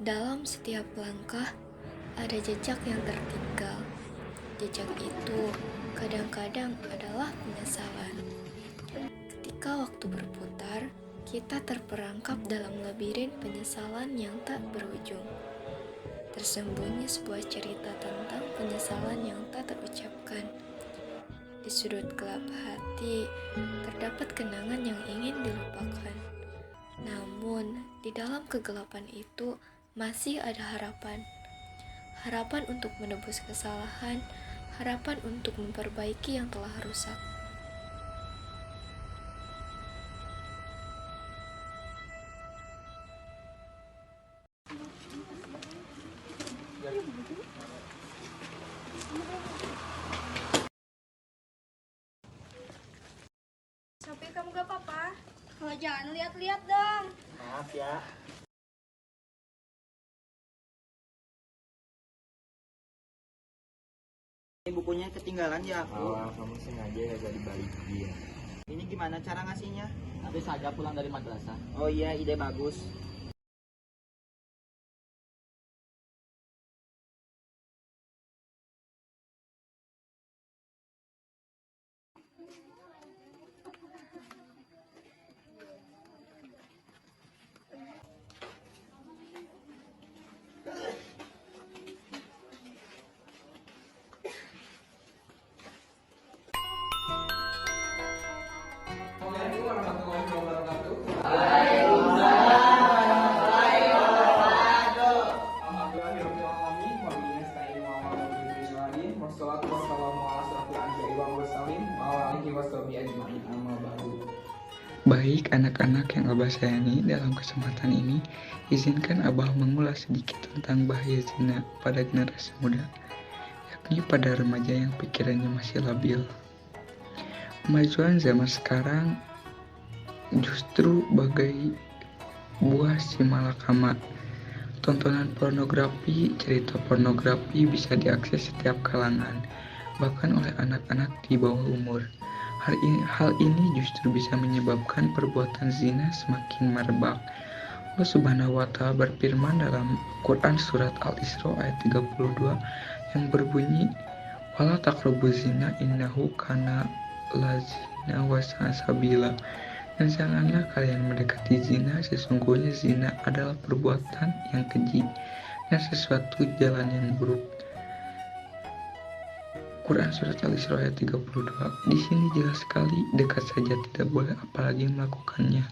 Dalam setiap langkah, ada jejak yang tertinggal. Jejak itu kadang-kadang adalah penyesalan. Ketika waktu berputar, kita terperangkap dalam labirin penyesalan yang tak berujung. Tersembunyi sebuah cerita tentang penyesalan yang tak terucapkan. Di sudut gelap hati, terdapat kenangan yang ingin dilupakan. Namun, di dalam kegelapan itu masih ada harapan. Harapan untuk menebus kesalahan, harapan untuk memperbaiki yang telah rusak. Sopi, kamu gak apa-apa? Kalau jangan lihat-lihat dong. Maaf ya. Ini bukunya ketinggalan ya aku. Kamu sengaja gak dibalikin. Ini gimana cara ngasihnya? Nanti saja pulang dari madrasah. Oh iya, ide bagus. Assalamualaikum warahmatullahi wabarakatuh. Alhamdulillahirobbilalamin. Wabillahi nasta'in wa ala alihi wassalatu wassalamu ala asrofil anbiya'i wal mursalin wa ala alihi washabihi ajmain. Amma ba'du. Baik anak-anak yang Abah sayangi, dalam kesempatan ini izinkan Abah mengulas sedikit tentang bahaya zina pada generasi muda, yakni pada remaja yang pikirannya masih labil. Kemajuan zaman sekarang justru bagai buah si malakama. Tontonan pornografi, cerita pornografi bisa diakses setiap kalangan, bahkan oleh anak-anak di bawah umur. Hal ini justru bisa menyebabkan perbuatan zina semakin merebak. Allah Subhanahu wa Ta'ala berfirman dalam Quran surat Al-Isra ayat 32 yang berbunyi, "Wala taqrabuz zina innahu kana lazina wa sa'a sabila." Dan janganlah kalian mendekati zina, sesungguhnya zina adalah perbuatan yang keji dan sesuatu jalan yang buruk. Quran surat Al-Isra ayat 32. Di sini jelas sekali, dekat saja tidak boleh apalagi melakukannya.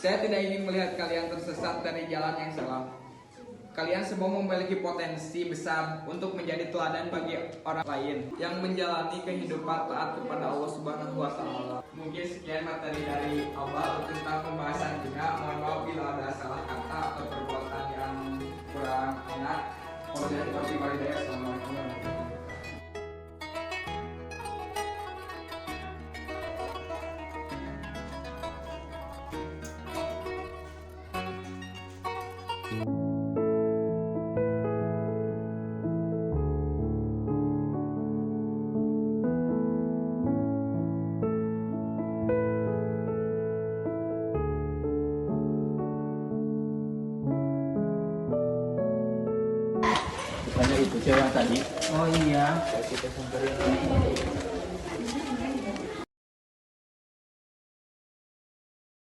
Saya tidak ingin melihat kalian tersesat dari jalan yang salah. Kalian semua memiliki potensi besar untuk menjadi teladan bagi orang lain yang menjalani kehidupan taat kepada Allah Subhanahu wa Ta'ala. Mungkin sekian materi dari awal tentang pembahasan zina. Mohon maaf bila ada salah kata atau perbuatan yang kurang enak. Wabillahi taufiq wal hidayah. Assalamualaikum warahmatullahi wabarakatuh. Bukannya itu cewek yang tadi? Oh iya. Kita samperin.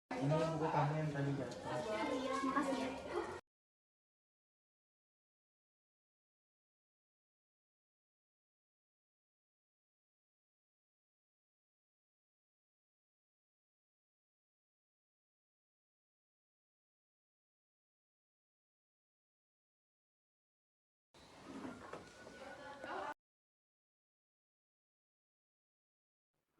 Ini buku kamu yang tadi jatuh.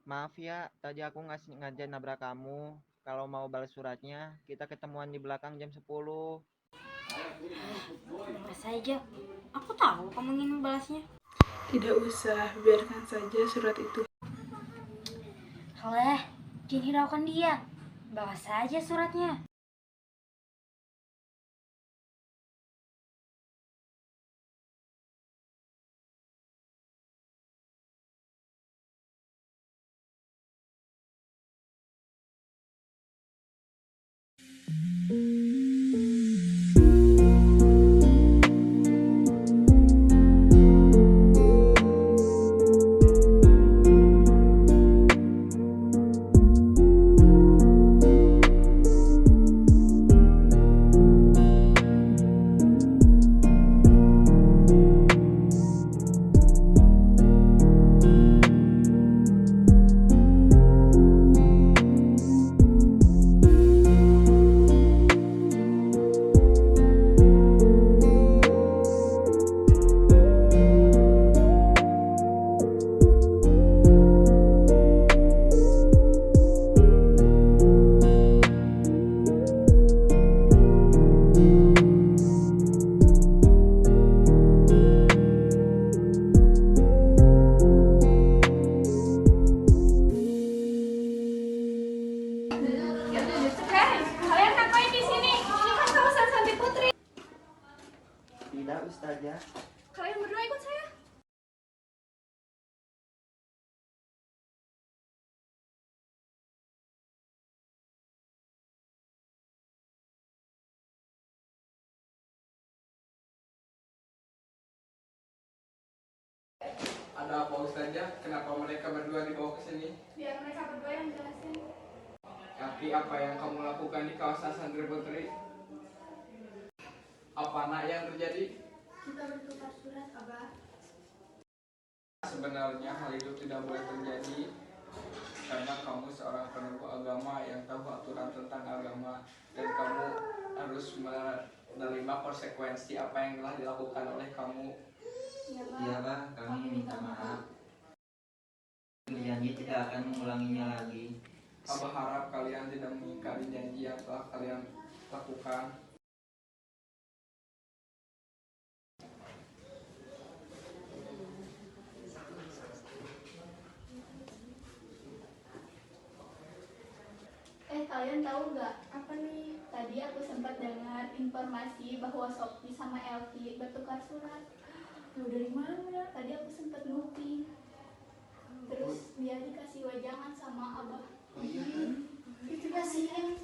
Maaf ya, tadi aku nggak sengaja nabrak kamu. Kalau mau balas suratnya, kita ketemuan di belakang jam 10. Balas saja. Aku tahu kamu ingin membalasnya. Tidak usah, biarkan saja surat itu. Oleh, jangan hiraukan dia. Balas saja suratnya. Ada apa saja? Kenapa mereka berdua dibawa ke sini? Biar mereka berdua yang jelasin. Tapi apa yang kamu lakukan di kawasan Santri Putri? Apa nak yang terjadi? Kita bertukar surat, Abah. Sebenarnya hal itu tidak boleh terjadi karena kamu seorang peneguh agama yang tahu aturan tentang agama dan kamu harus menerima konsekuensi apa yang telah dilakukan oleh kamu. Iya Pak, kami minta maaf. Janji tidak akan mengulanginya lagi. Abah harap kalian tidak mengingkari janji yang telah kalian lakukan. Kalian tahu nggak? Apa nih? Tadi aku sempat dengar informasi bahwa Sophie sama Elvi bertukar surat. Tahu dari mana? Tadi aku sempat ngopi. Terus dia dikasih wejangan sama Abah. Itu kasihan.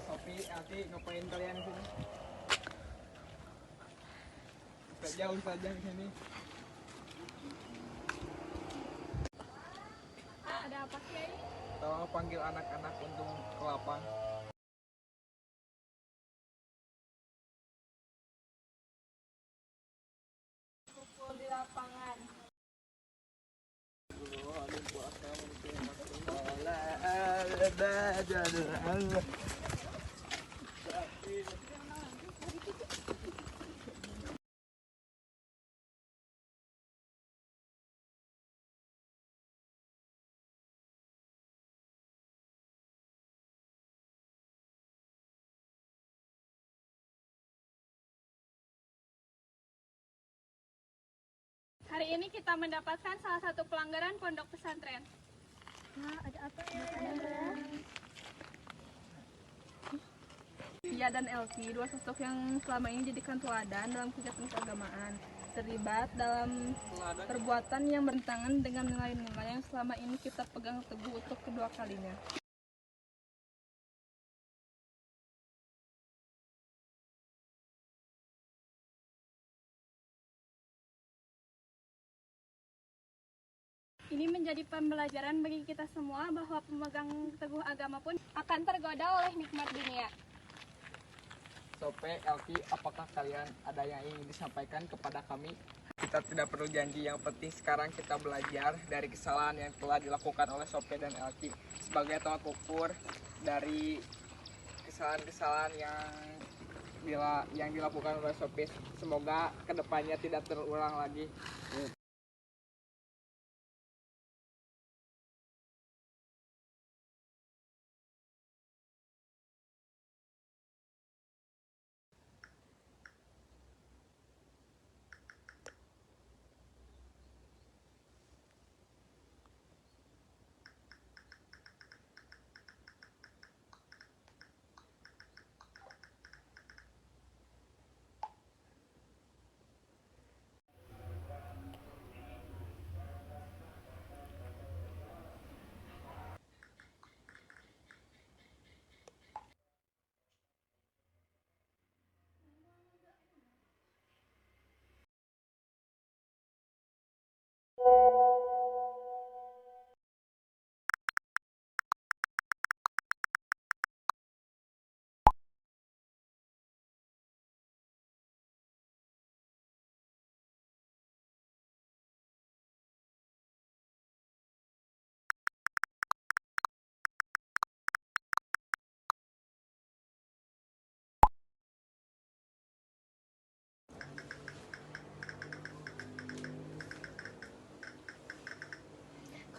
Sophie, Elvi, ngapain kalian di sini? Jauh saja di sini. Ada apa, Kiai? Tolong panggil anak-anak untuk ke lapang. Kumpul di lapangan. Hari ini kita mendapatkan salah satu pelanggaran pondok pesantren. Ada apa ya? Dia dan Elvi, dua sosok yang selama ini jadikan teladan dalam kegiatan keagamaan, terlibat dalam perbuatan yang bertentangan dengan nilai-nilai yang selama ini kita pegang teguh untuk kedua kalinya. Ini menjadi pembelajaran bagi kita semua bahwa pemegang teguh agama pun akan tergoda oleh nikmat dunia. Sope, Elvi, apakah kalian ada yang ingin disampaikan kepada kami? Kita tidak perlu janji, yang penting sekarang kita belajar dari kesalahan yang telah dilakukan oleh Sope dan Elvi sebagai tolak ukur dari kesalahan-kesalahan yang dilakukan oleh Sope. Semoga kedepannya tidak terulang lagi.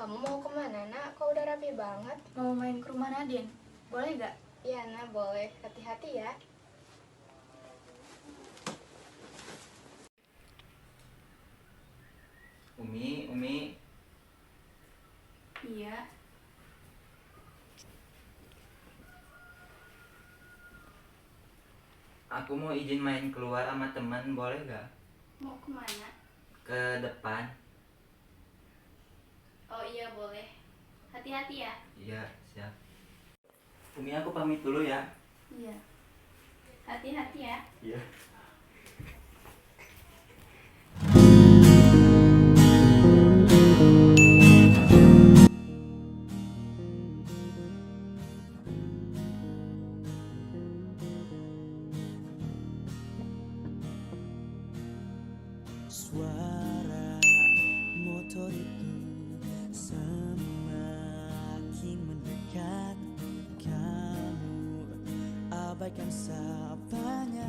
Kamu mau kemana, nak? Kok udah rapi banget? Mau main ke rumah Nadine? Boleh gak? Iya, nak, boleh. Hati-hati ya. Umi. Iya. Aku Aku mau izin main keluar sama teman, boleh gak? Mau kemana? Ke depan. Oh iya boleh. Hati-hati ya. Iya, siap. Umi, aku pamit dulu ya. Iya. Hati-hati ya. Iya. Suara motor itu semakin mendekat. Kamu abaikan sapanya.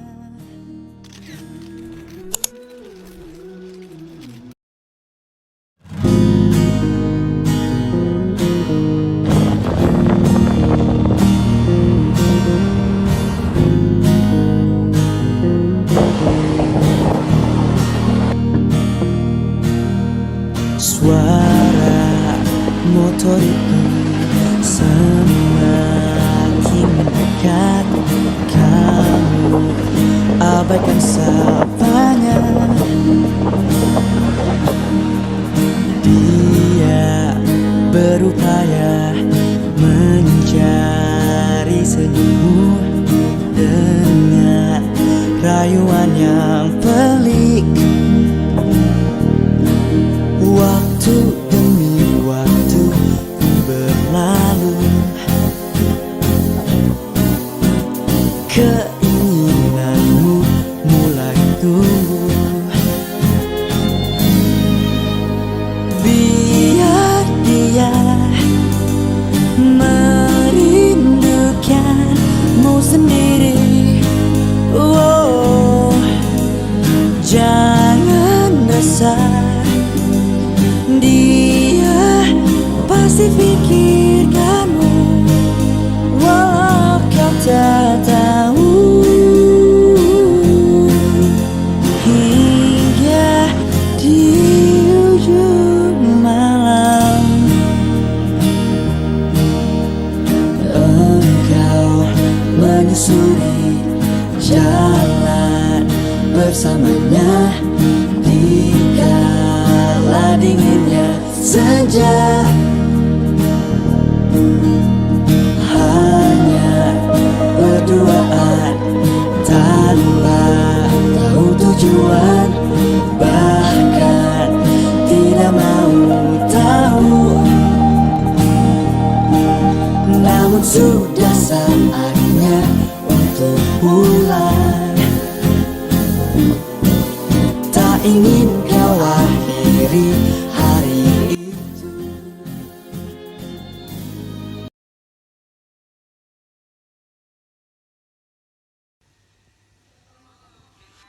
Suara motor itu semakin mendekat. Kamu abaikan sapanya. Dia berupaya mencari senyummu dengan rayuan yang pelik. Waktu demi waktu berlalu, keinginanmu mulai tumbuh. Biar dia merindukanmu sendiri. Oh, jangan resah, dia pasti pikirkanmu, walau kau tak tahu. Hingga di ujung malam, engkau menyusuri jalan bersamanya. Di kala dinginnya senja, hanya berduaan tanpa tahu tujuan, bahkan tidak mau tahu. Namun sudah saatnya untuk pulang. Tak ingin kau akhiri hari itu.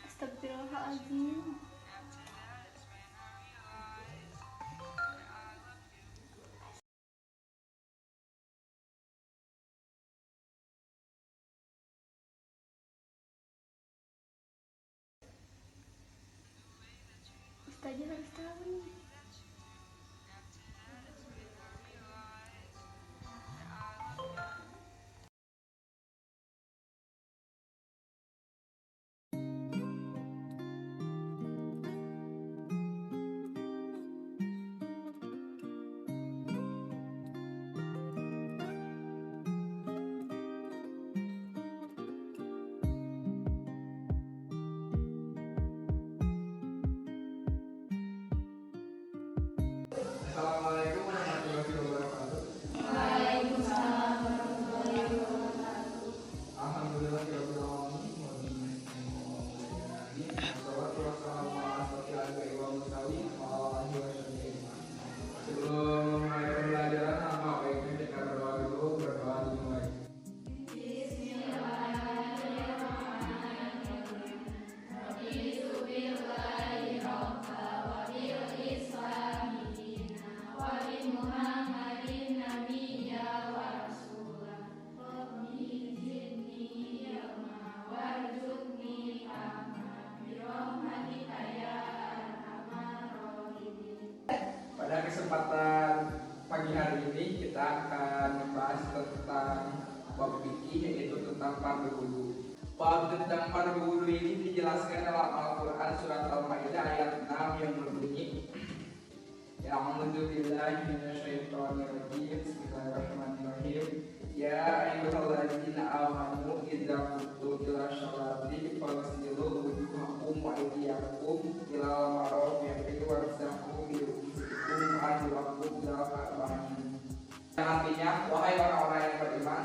Astagfirullahaladzim. Ustazah harus tahu nih. Assalamualaikum warahmatullahi wabarakatuh. Waalaikumsalam warahmatullahi wabarakatuh. Alhamdulillah wassalatu wassalamu ala asyrofil anbiya'i wal mursalin wa ala alihi wa sahbihi. Sebelum memulai pembelajaran, apa baiknya kita berdoa dulu, berdoa dimulai. Pada kesempatan pagi hari ini kita akan membahas tentang bab fikih, yaitu tentang fardu wudu. Bab tentang fardu wudu ini dijelaskan dalam Al-Quran surat Al-Maidah ayat 6 yang berbunyi A'udzu billahi minasyaitonir rajim. Bismillahirrahmanirrahim. Ya ayyuhalladzina amanu idza qumtum ila sholati faghsilu wujuhakum wa aydiyakum ilal marafiqi wamsahu bi ru'usikum wa arjulakum ilal ka'bayn. Artinya, wahai orang-orang yang beriman,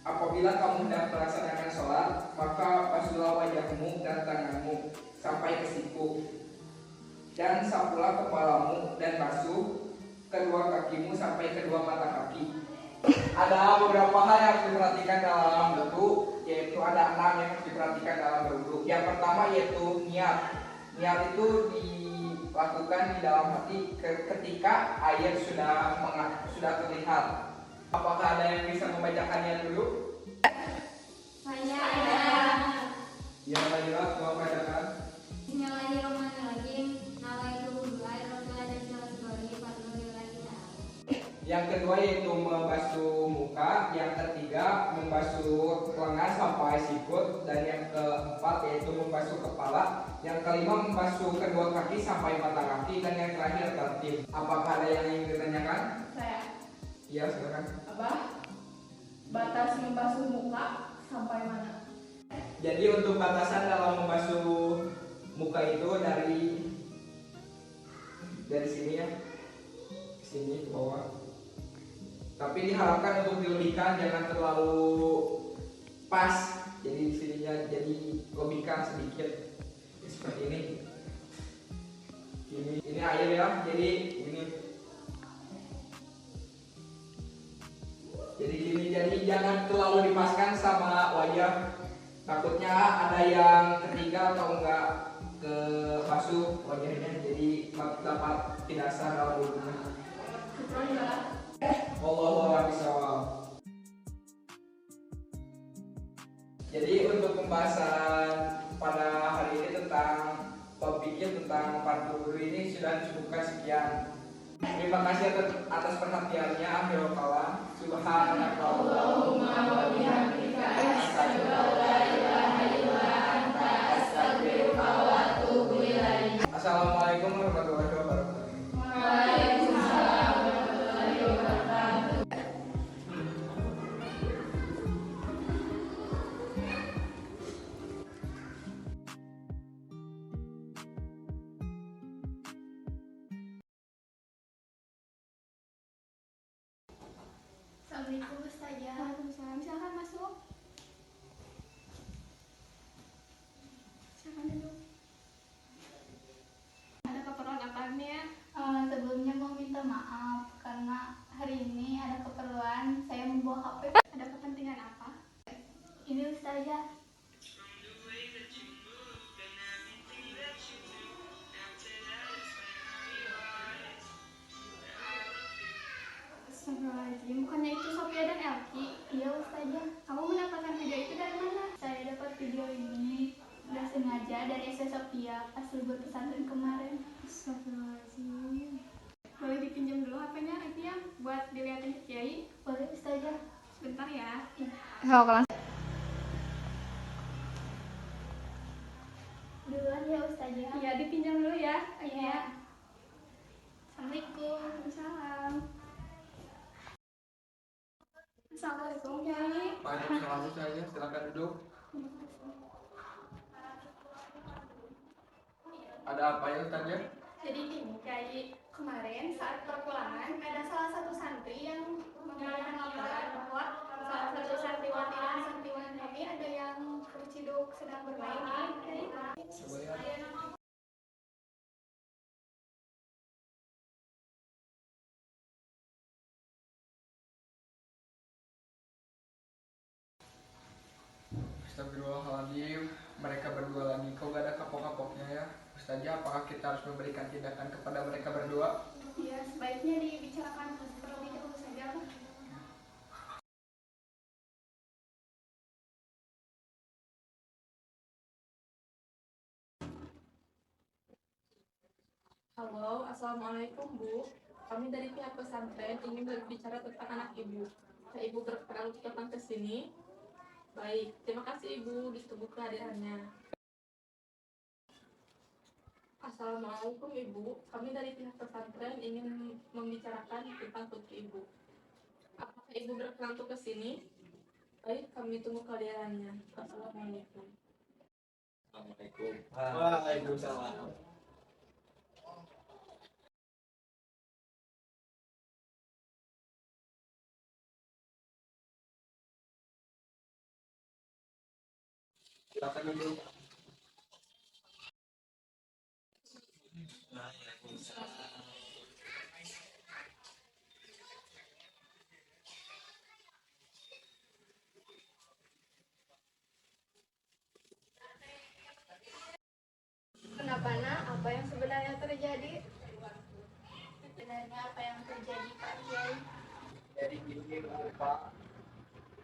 apabila kamu hendak melaksanakan sholat, maka basuhlah wajahmu dan tanganmu sampai ke siku, dan sapulah kepalamu dan basuh kedua kakimu sampai kedua mata kaki. Ada beberapa hal yang harus diperhatikan dalam wudu, yaitu ada 6 yang harus diperhatikan dalam wudu. Yang pertama yaitu niat. Niat itu dilakukan di dalam hati ketika air sudah terlihat. Apakah ada yang bisa membacakannya dulu? Saya ada. Ya, jelas, mau bacakan. Bismillahirrahmanirrahim. Nawaitu wudu'a Rasulullahi sallallahu alaihi wasallam. Yang kedua yaitu membasuh muka, yang ketiga membasuh lengan sampai sikut, dan yang keempat yaitu membasuh kepala, yang kelima membasuh kedua kaki sampai mata kaki, dan yang terakhir tertib. Apakah ada yang ingin ditanyakan? Saya. Iya, silakan. Abah, batas membasuh muka sampai mana? Jadi untuk batasan dalam membasuh muka itu dari sini ya, sini ke bawah. Tapi diharapkan untuk dilebihkan, jangan terlalu pas. Jadi di sininya jadi lebihkan sedikit seperti ini. Ini air ya, jadi ini. Jadi jangan terlalu dipaskan sama wajah. Takutnya ada yang ketiga atau enggak ke basuh wajahnya, jadi dapat tidak sah dalam wudunya. Wallahu a'lam bishawab. Jadi untuk pembahasan pada hari ini tentang topik tentang fardu wudu ini sudah cukupkan sekian. Terima kasih atas perhatiannya. Akhirul kalam. Subhanakallahumma wa bihamdika asyhadu an la ilaha illa anta astaghfiruka wa atubu ilaik. Assalamualaikum warahmatullahi wabarakatuh. Waalaikumsalam warahmatullahi wabarakatuh. Assalamualaikum Ustazah. Waalaikumsalam. Silakan masuk. Silakan duduk. Ada keperluan apa nih ya? Sebelumnya mau minta maaf karena hari ini ada keperluan saya membawa HP. Ada kepentingan apa? Ini Ustazah. Astagfirullahaladzim, bukannya itu Sophia dan Elki? Iya Ustazah. Kamu mendapatkan video itu dari mana? Saya dapat video ini udah sengaja dari SS Sophia pas libur pesantren kemarin. Astagfirullahaladzim. Boleh dipinjam dulu HP-nya Evia buat dilihatin ke Kiai? Boleh Ustazah. Sebentar ya. Duluan ya Ustazah. Iya, dipinjam dulu ya. Iya. Assalamualaikum. Waalaikumsalam. Assalamualaikum Kiai. Waalaikumsalam saja, silakan duduk. Ada apa ya Ustazah? Jadi gini, Kiai, kemarin saat perpulangan ada salah satu santri yang memberikan laporan bahwa salah satu santriwati dan santriwan ini ada yang terciduk sedang bermain di Astagfirullahaladzim, mereka berdua lagi. Kok gak ada kapok-kapoknya ya? Ustazah, apakah kita harus memberikan tindakan kepada mereka berdua? Iya, sebaiknya dibicarakan terlebih dahulu saja. Halo, Assalamualaikum Bu. Kami dari pihak pesantren ingin berbicara tentang anak Ibu. Ibu berkenan untuk datang ke sini. Baik, terima kasih Ibu ditunggu kehadirannya. Assalamualaikum Ibu, kami dari pihak pesantren ingin membicarakan tentang putri Ibu. Apakah Ibu berkenan untuk ke sini? Baik, kami tunggu kehadirannya. Assalamualaikum. Assalamualaikum. Waalaikumsalam. Silakan Ibu. Kenapa nak? Apa yang sebenarnya terjadi? Sebenarnya apa yang terjadi Pak Kiai? Jadi gini Pak,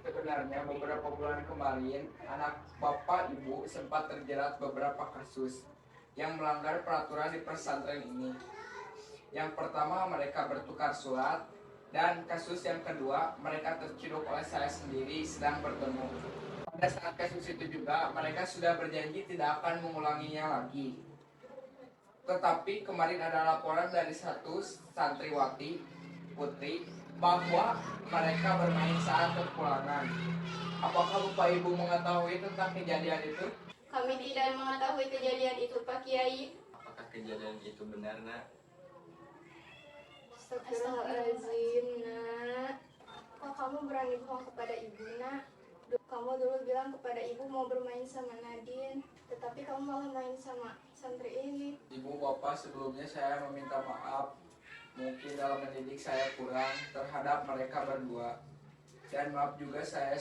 sebenarnya beberapa bulan kemarin anak bapak ibu sempat terjerat beberapa kasus yang melanggar peraturan di pesantren ini. Yang pertama mereka bertukar surat, dan kasus yang kedua mereka terciduk oleh saya sendiri sedang bertemu. Pada saat kasus itu juga mereka sudah berjanji tidak akan mengulanginya lagi. Tetapi kemarin ada laporan dari satu santriwati putri bahwa mereka bermain saat berpulangan. Apakah Bapak Ibu mengetahui tentang kejadian itu? Kami tidak mengetahui kejadian itu Pak Kiai. Apakah kejadian itu benar, Nak? Astagfirullahaladzim nak. Kok kamu berani bohong kepada ibu nak? Kamu dulu bilang kepada ibu mau bermain sama Nadine, tetapi kamu malah main sama santri ini. Ibu Bapak, sebelumnya saya meminta maaf. Mungkin dalam mendidik saya kurang terhadap mereka berdua. Dan maaf juga saya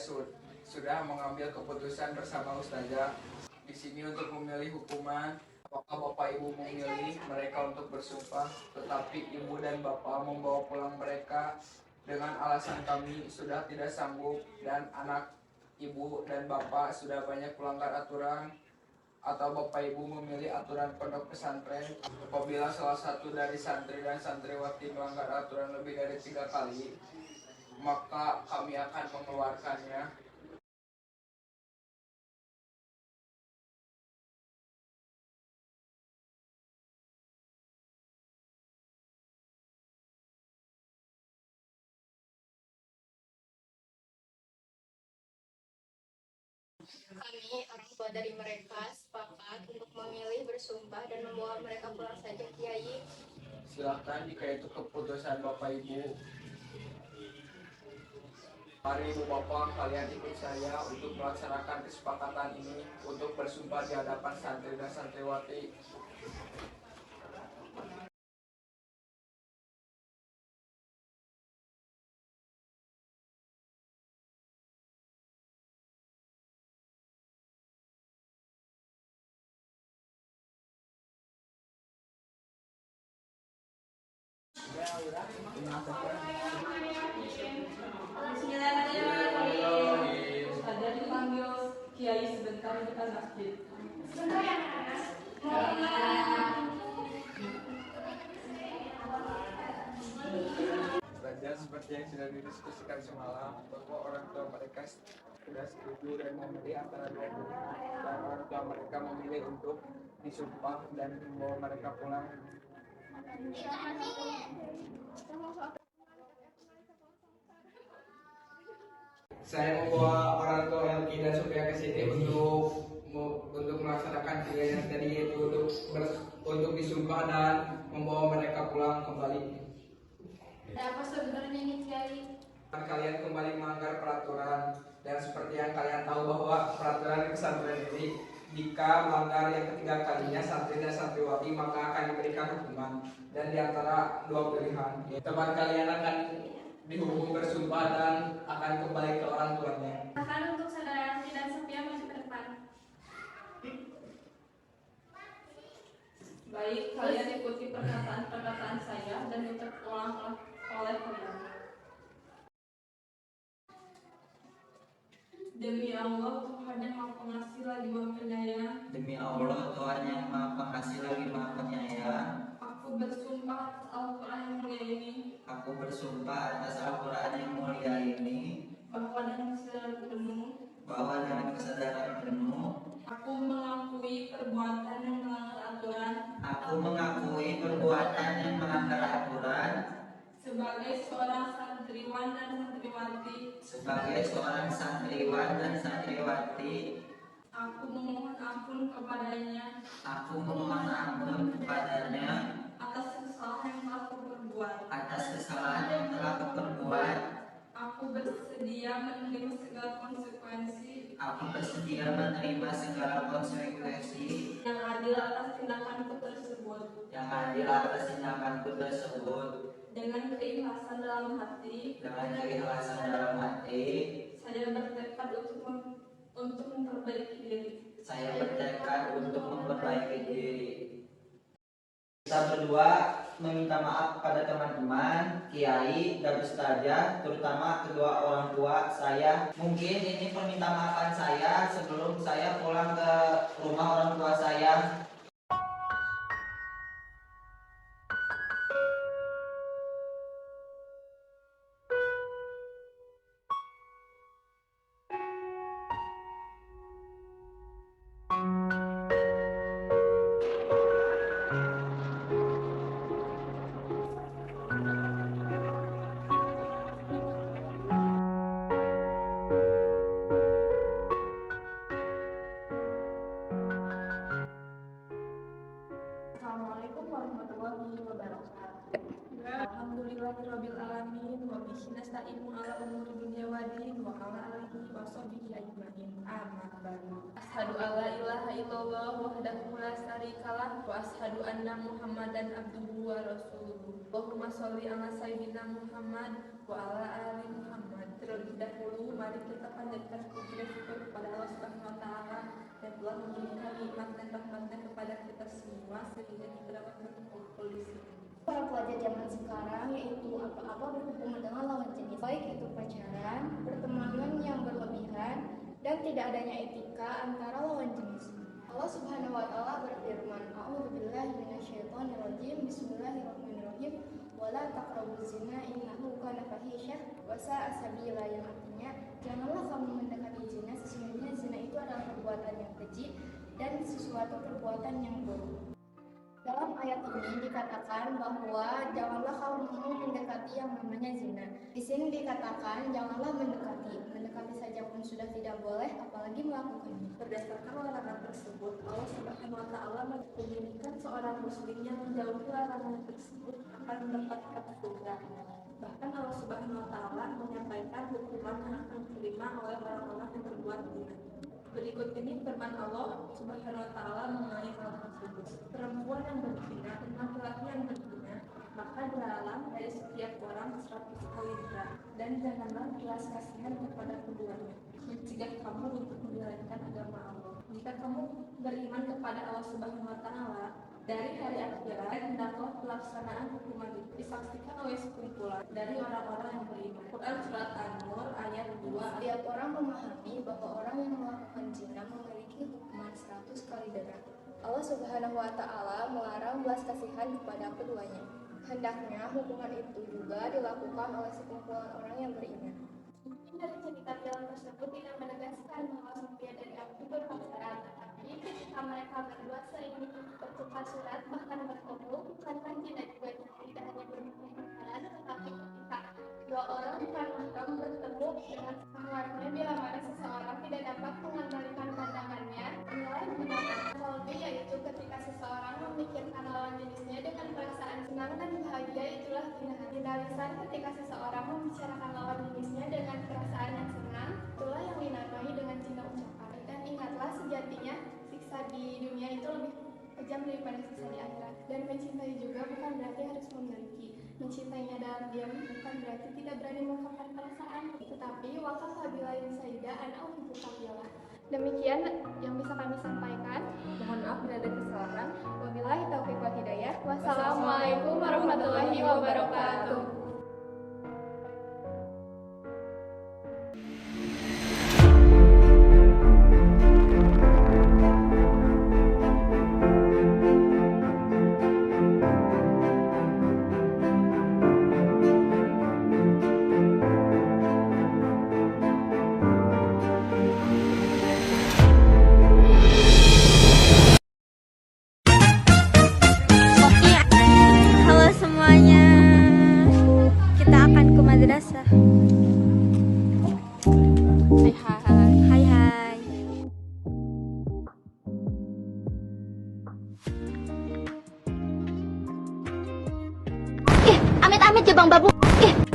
sudah mengambil keputusan bersama Ustazah di sini untuk memilih hukuman. Apakah Bapak Ibu memilih mereka untuk bersumpah, tetapi Ibu dan Bapak membawa pulang mereka dengan alasan kami sudah tidak sanggup dan anak Ibu dan Bapak sudah banyak melanggar aturan, atau Bapak Ibu memilih aturan pondok pesantren? Apabila salah satu dari santri dan santriwati melanggar aturan lebih dari 3 kali, maka kami akan mengeluarkannya. Kami, orang tua dari mereka, sepakat untuk memilih bersumpah dan membawa mereka pulang saja Kiai. Silahkan jika itu keputusan Bapak Ibu. Mari Ibu Bapak, kalian ikut saya untuk melaksanakan kesepakatan ini untuk bersumpah di hadapan santri dan santriwati. Bismillahirrahmanirrahim. Ustazah dipanggil Kiai sebentar di depan masjid. Sebentar ya anak-anak. Saja seperti yang sudah didiskusikan semalam, bahwa orang tua mereka sudah setuju dan memilih antara dua pilihan, dan orang tua mereka memilih untuk disumpah dan membawa mereka pulang. Saya membawa orang tua Elki dan Sofia ke sini untuk melaksanakan kegiatan tadi, yaitu untuk disumpah dan membawa mereka pulang kembali. Ada apa sebenarnya nih Kiai? Kalian kembali melanggar peraturan, dan seperti yang kalian tahu bahwa peraturan pesantren ini, jika melanggar yang ketiga kalinya santri dan santriwati maka akan diberikan hukuman, dan diantara dua pilihan, teman kalian akan dihukum bersumpah dan akan kembali ke orang tuanya. Akan untuk saudara Yanti dan Sophia maju ke depan. Baik, kalian ikuti perkataan saya dan diulang oleh kalian. Demi Allah, Tuhan yang Maha Pengasih lagi Maha Penyayang. Demi Allah, Tuhan yang Maha Pengasih lagi Maha Penyayang. Aku bersumpah atas Al-Quran yang mulia ini. Aku bersumpah atas Al-Quran yang mulia ini. Bahwa dengan segala penuh. bahwa dengan kesadaran penuh aku mengakui perbuatan yang melanggar aturan sebagai seorang santriwan dan santriwati. Aku memohon ampun kepadanya atas kesalahan yang telah kuperbuat. Aku bersedia menerima segala konsekuensi yang adil atas tindakanku tersebut. Dengan keikhlasan dalam hati, saya bertekad untuk memperbaiki diri. Kita berdua meminta maaf kepada teman-teman, kiai, dan ustazah, terutama kedua orang tua saya. Mungkin ini permintaan maafan saya sebelum saya pulang ke rumah orang tua saya. Assalamualaikum warahmatullahi wabarakatuh. Alhamdulillahirabbil alamin wa bihi nasta'inu ala umuri dunya wa din wa ala alihi wa sahbihi ajmain. Amma ba'du. Asyhadu an la ilaha illallah wahdahu la syarikalah wa asyhadu anna Muhammadan abduhu wa rasuluh. Allahumma sholli ala sayyidina Muhammad wa ala ali Muhammad. Terlebih dahulu mari kita panjatkan puji dan syukur kepada Allah Subhanahu wa taala yang telah memberikan nikmat dan rahmatnya kepada kita semua sehingga kita dapat berkumpul di sini. Para pelajar zaman sekarang yaitu apa-apa berhubungan dengan lawan jenis, baik itu pacaran, pertemanan yang berlebihan, dan tidak adanya etika antara lawan jenis. Allah Subhanahu wa taala berfirman, "A'udzubillahi minasyaitonirrajim. Bismillahirrahmanirrahim. Wala taqrabuz zina innahu kana fahisyah wa sa'a sabila," yang artinya janganlah kamu mendekati zina, sesungguhnya zina itu adalah perbuatan yang keji dan sesuatu perbuatan yang buruk. Dalam ayat ini dikatakan bahwa janganlah kamu mendekati yang namanya zina. Di sini dikatakan janganlah mendekati saja pun sudah tidak boleh, apalagi melakukannya. Berdasarkan larangan tersebut, Allah Subhanahu wa taala menginginkan seorang muslim yang menjauhi larangan tersebut akan mendapatkan surga. Bahkan Allah Subhanahu wa taala menyampaikan hukuman yang akan diterima oleh orang-orang yang berbuat zina. Berikut ini firman Allah Subhanahu wa taala mengenai hal tersebut. Perempuan yang berzina dan laki-laki yang berzina, maka dilarang dari setiap orang 100 kali zina, dan janganlah belas kasihan kepada keduanya, mencegah kamu untuk menjalankan agama Allah. Jika kamu beriman kepada Allah Subhanahu wa taala dari hari akhirat, hendaklah pelaksanaan hukuman itu disaksikan oleh sekumpulan dari orang-orang yang beriman. Quran surat An-Nur ayat 2. Setiap orang memahami bahwa orang yang melakukan zina memiliki hukuman 100 kali denda. Allah Subhanahu wa taala melarang belas kasihan kepada keduanya. Hendaknya hukuman itu juga dilakukan oleh sekumpulan orang yang beriman. Mungkin dari cerita film tersebut tidak menegaskan bahwa Sofia dan Aku berpacaran, tetapi ketika mereka berdua sering bertukar surat bahkan bertemu, bukankah tidak juga tidak hanya berpacaran, tetapi ketika dua orang bukan mahram bertemu dengan sahwatnya bila mana seseorang tidak dapat mengendalikan pandangannya, inilah yang dinamakan qalbi, yaitu ketika seseorang memikirkan lawan jenisnya dengan perasaan senang dan bahagia, itulah zina. Lisan ketika seseorang membicarakan lawan jenisnya dengan perasaan yang senang, itulah yang dinamai dengan cinta ucapan. Dan ingatlah, sejatinya siksa di dunia itu lebih kejam daripada siksa di akhirat. Dan mencintai juga bukan berarti harus memiliki. Mencintainya dalam diam bukan berarti tidak berani mengungkapkan perasaan, tetapi waqafa billahi sayyidah ana uhibbuka fillah. Demikian yang bisa kami sampaikan. Mohon maaf bila ada kesalahan. Wabillahi taufiq wal hidayah. Wassalamualaikum warahmatullahi wabarakatuh. Amit-amit ya Bang Babu.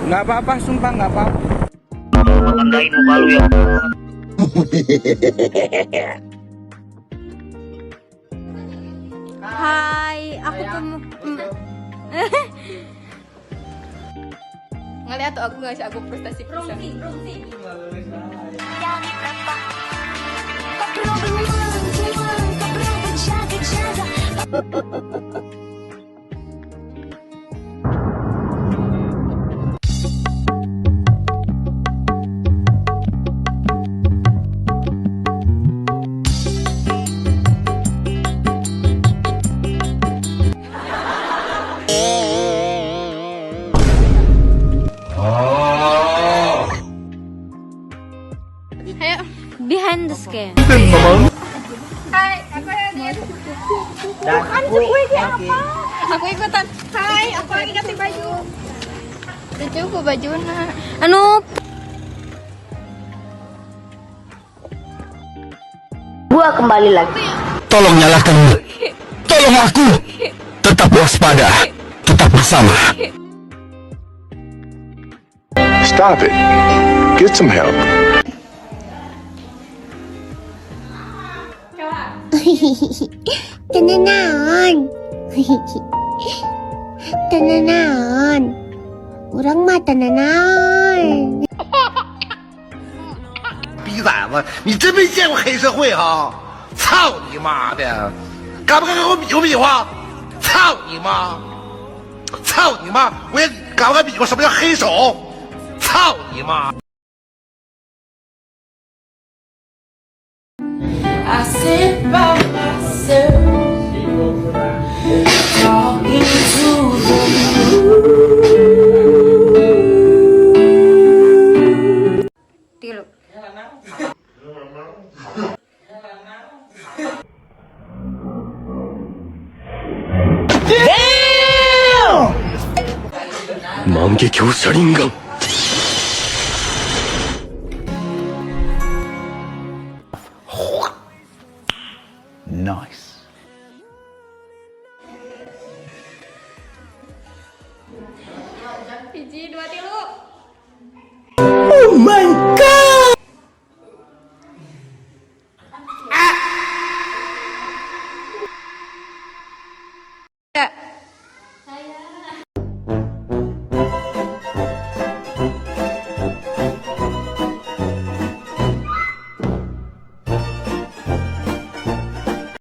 Nggak apa-apa, sumpah nggak apa-apa. Tandain muka lu ya. Hai, aku tuh Ngeliat tuh aku ngasih aku prestasi bisa. behind the scene. Hai, aku Nadine. Dan aku Eki. Aku ikutan. Hai, aku lagi ganti baju. Udah cukup bajuna. Anu, Gua kembali lagi. Tolong nyalakan. Tolong aku. Tetap waspada. Tetap bersama. Stop it. Get some help. Tenanaon. Tenanaon. Urang mah tenanaon. 逼崽子，你真没见过黑社会哈！操你妈的！敢不敢跟我比划比划？操你妈！操你妈！我也敢不敢比划什么叫黑手？操你妈！ I sit by myself, talking to the moon. Tilu. Damn! 만개교 살인강. Nice. Hiji, dua, tilu.